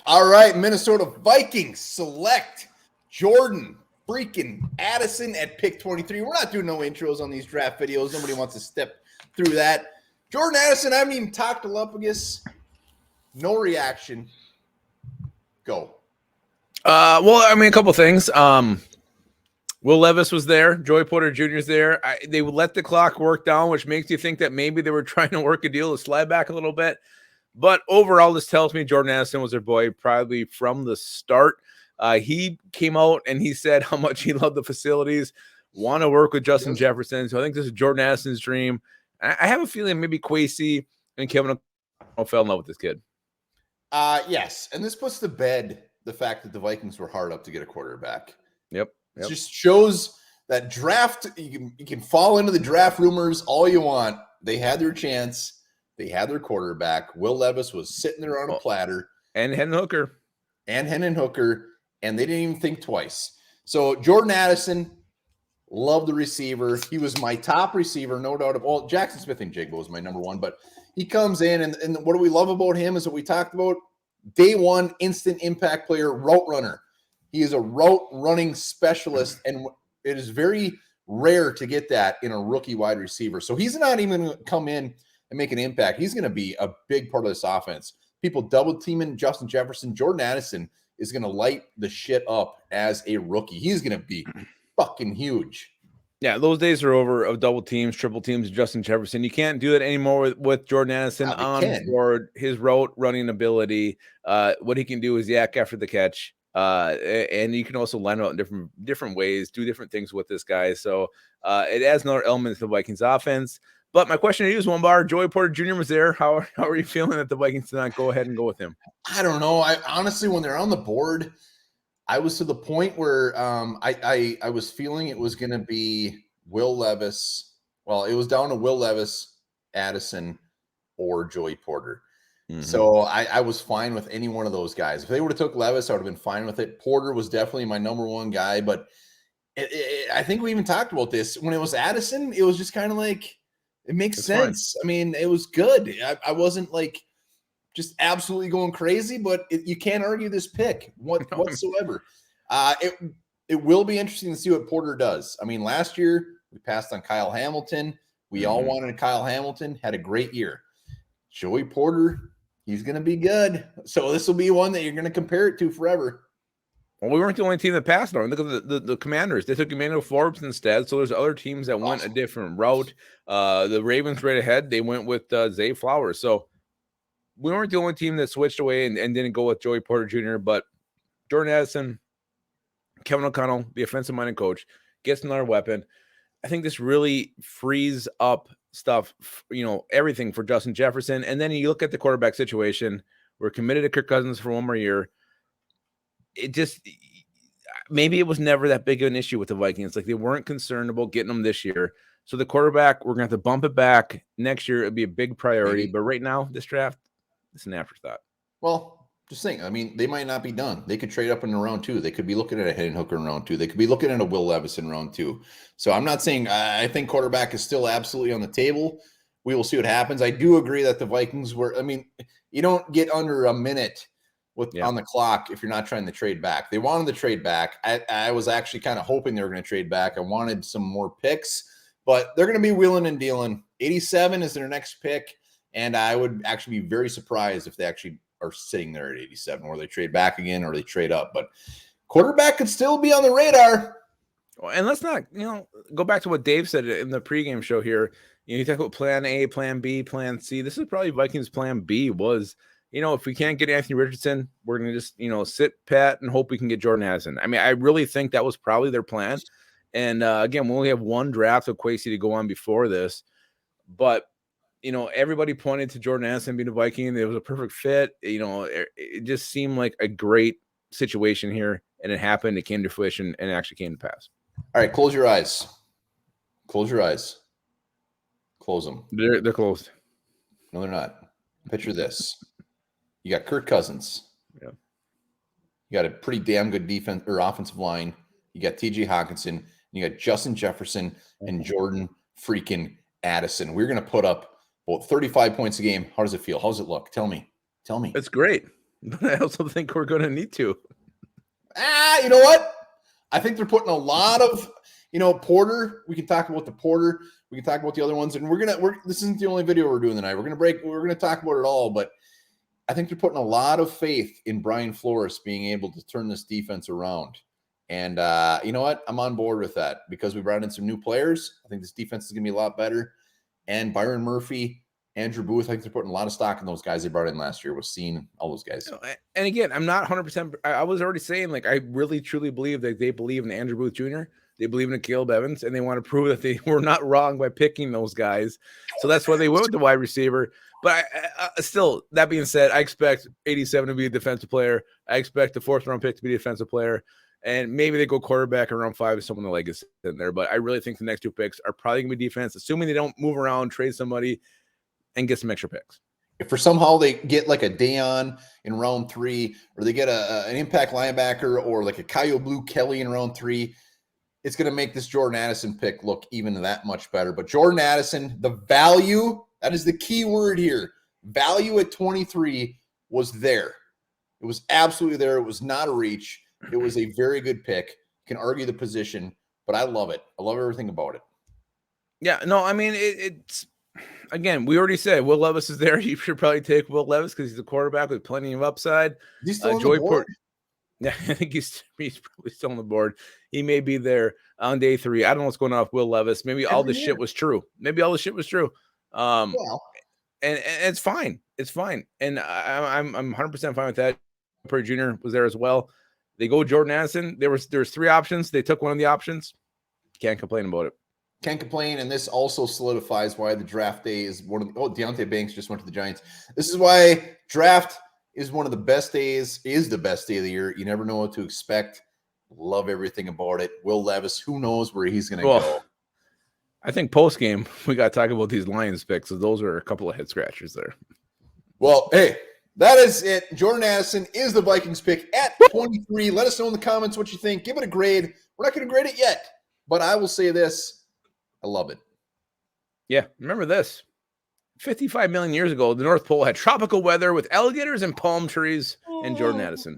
All right, Minnesota Vikings select Jordan freaking Addison at pick 23. We're not doing no intros on these draft videos. Nobody wants to step through that. Jordan Addison, I haven't even talked to Lupagus. No reaction. Go. Well, I mean, a couple things. Will Levis was there. Joey Porter Jr. is there. They would let the clock work down, which makes you think that maybe they were trying to work a deal to slide back a little bit. But overall, this tells me Jordan Addison was their boy probably from the start. He came out and he said how much he loved the facilities, want to work with Justin Jefferson. So I think this is Jordan Addison's dream. I have a feeling maybe Kwesi and Kevin fell in love with this kid. Yes, and this puts to bed the fact that the Vikings were hard up to get a quarterback. Yep. It just shows that draft, you can fall into the draft rumors all you want. They had their chance. They had their quarterback. Will Levis was sitting there on a platter. And Hendon Hooker. And they didn't even think twice. So Jordan Addison, loved the receiver. He was my top receiver, no doubt. Well, Jackson Smith and Jigba was my number one, but he comes in, and what do we love about him is what we talked about. Day one, instant impact player, route runner. He is a route running specialist, and it is very rare to get that in a rookie wide receiver. So he's not even going to come in and make an impact. He's going to be a big part of this offense. People double teaming Justin Jefferson. Jordan Addison is going to light the shit up as a rookie. He's going to be fucking huge. Yeah, those days are over of double teams, triple teams, Justin Jefferson. You can't do it anymore with Jordan Addison on board. His route running ability, what he can do is yak after the catch. And you can also line up in different ways, do different things with this guy. So it adds another element to the Vikings offense. But my question to you is, Onebar, Joey Porter Jr. was there. How are you feeling that the Vikings did not go ahead and go with him? I don't know. I honestly, when they're on the board, I was to the point where I was feeling it was going to be Will Levis. Well, it was down to Will Levis, Addison, or Joey Porter. Mm-hmm. So I was fine with any one of those guys. If they would have took Levis, I would have been fine with it. Porter was definitely my number one guy, but I think we even talked about this. When it was Addison, it was just kind of like, it makes sense. Fine. I mean, it was good. I wasn't like just absolutely going crazy, but you can't argue this pick whatsoever. It will be interesting to see what Porter does. I mean, last year we passed on Kyle Hamilton. We all wanted Kyle Hamilton, had a great year. Joey Porter, he's going to be good. So this will be one that you're going to compare it to forever. Well, we weren't the only team that passed on. Look at the Commanders. They took Emmanuel Forbes instead. So there's other teams that went a different route. The Ravens right ahead. They went with Zay Flowers. So we weren't the only team that switched away and didn't go with Joey Porter Jr., but Jordan Addison, Kevin O'Connell, the offensive-minded coach, gets another weapon. I think this really frees up stuff, everything for Justin Jefferson. And then you look at the quarterback situation. We're committed to Kirk Cousins for one more year. It just, maybe it was never that big of an issue with the Vikings. Like, they weren't concerned about getting them this year. So the quarterback, we're going to have to bump it back. Next year, it'll be a big priority. Maybe. But right now, this draft, it's an afterthought. Well, just think, I mean, they might not be done. They could trade up in round 2. They could be looking at a Hendon Hooker in round 2. They could be looking at a Will Levis in round 2. So I'm not saying, I think quarterback is still absolutely on the table. We will see what happens. I do agree that the Vikings were, I mean, you don't get under a minute on the clock if you're not trying to trade back. They wanted to trade back. I was actually kind of hoping they were going to trade back. I wanted some more picks, but they're going to be wheeling and dealing. 87 is their next pick, and I would actually be very surprised if they actually are sitting there at 87, or they trade back again, or they trade up. But quarterback could still be on the radar. And let's not, go back to what Dave said in the pregame show here. You talk about plan A, plan B, plan C. This is probably Vikings plan B was, if we can't get Anthony Richardson, we're going to just, sit pat and hope we can get Jordan Addison. I mean, I really think that was probably their plan. And again, we only have one draft of Kwesi to go on before this. But, everybody pointed to Jordan Addison being a Viking. It was a perfect fit. It just seemed like a great situation here. And it happened. It came to fruition, and it actually came to pass. All right, close your eyes. Close your eyes. Close them. They're closed. No, they're not. Picture this. You got Kirk Cousins. Yeah. You got a pretty damn good defense or offensive line. You got T.J. Hawkinson. You got Justin Jefferson and Jordan freaking Addison. We're going to put up about 35 points a game. How does it feel? How does it look? Tell me. It's great. But I also think we're going to need to. You know what? I think they're putting a lot of, Porter. We can talk about the Porter. We can talk about the other ones, and this isn't the only video we're doing tonight. We're going to talk about it all, but I think they're putting a lot of faith in Brian Flores being able to turn this defense around. And you know what? I'm on board with that because we brought in some new players. I think this defense is going to be a lot better. And Byron Murphy, Andrew Booth, I think they're putting a lot of stock in those guys they brought in last year. Was seeing all those guys. And again, I'm not 100%. I was already saying, like, I really truly believe that they believe in Andrew Booth Jr. They believe in Caleb Evans, and they want to prove that they were not wrong by picking those guys. So that's why they went with the wide receiver. But still, that being said, I expect 87 to be a defensive player. I expect the 4th round pick to be a defensive player. And maybe they go quarterback around 5 if someone the leg is in there. But I really think the next 2 picks are probably going to be defense, assuming they don't move around, trade somebody, and get some extra picks. If for somehow they get like a Dayon in round 3, or they get an impact linebacker, or like a Kyle Blue Kelly in round 3, it's going to make this Jordan Addison pick look even that much better. But Jordan Addison, the value, that is the key word here. Value at 23 was there. It was absolutely there. It was not a reach. It was a very good pick. You can argue the position, but I love it. I love everything about it. Yeah, no, I mean, it's again, we already said Will Levis is there. You should probably take Will Levis because he's a quarterback with plenty of upside. He's still on the board? Yeah, I think he's probably still on the board. He may be there on day 3. I don't know what's going on with Will Levis. Maybe all this shit was true. And it's fine. It's fine. And I'm 100% fine with that. Perry Jr. was there as well. They go Jordan Addison. There's 3 options. They took one of the options. Can't complain about it. Can't complain, and this also solidifies why the draft day is one of the. Deontay Banks just went to the Giants. This is why draft is one of the best days. Is the best day of the year. You never know what to expect. Love everything about it. Will Levis, who knows where he's going to go? I think post game we got to talk about these Lions picks. So those are a couple of head scratchers there. Well, hey, that is it. Jordan Addison is the Vikings pick at 23. Let us know in the comments what you think. Give it a grade. We're not going to grade it yet, but I will say this. I love it. Yeah, remember this. 55 million years ago, the North Pole had tropical weather with alligators and palm trees and Jordan Addison.